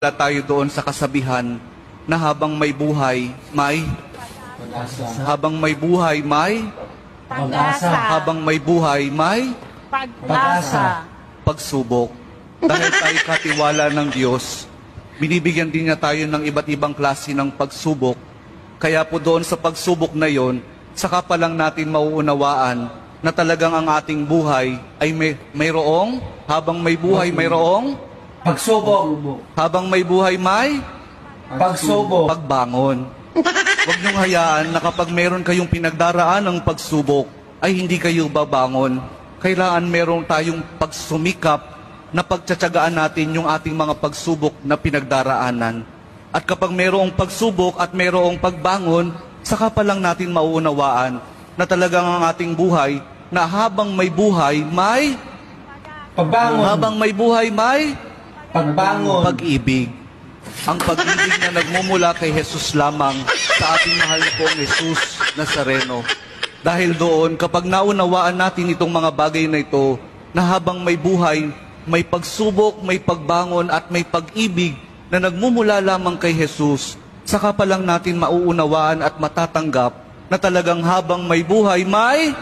tayo doon sa kasabihan na habang may buhay, may Pag-asa. habang may buhay, may Pag-asa. habang may buhay, may Pag-asa. pagsubok. Dahil tayo katiwala ng Diyos, binibigyan din niya tayo ng iba't ibang klase ng pagsubok. Kaya po doon sa pagsubok na yon, saka pa lang natin mauunawaan na talagang ang ating buhay ay mayroong, habang may buhay mayroong, Pagsubok. habang may buhay may Pagsubok. pagbangon. Huwag niyong hayaan na kapag meron kayong pinagdaraan ng pagsubok, ay hindi kayo babangon. Kailangan meron tayong pagsumikap na pagtsatsagaan natin yung ating mga pagsubok na pinagdaraanan. At kapag merong pagsubok at merong pagbangon, saka pa lang natin mauunawaan na talagang ang ating buhay, na habang may buhay, may Pagbangon. habang may buhay, may Pagbangon. pag-ibig. Ang pag-ibig na nagmumula kay Jesus lamang sa ating mahal na pong Jesus Nazareno. Dahil doon, kapag naunawaan natin itong mga bagay na ito, na habang may buhay, may pagsubok, may pagbangon at may pag-ibig na nagmumula lamang kay Jesus, saka pa lang natin mauunawaan at matatanggap na talagang habang may buhay, may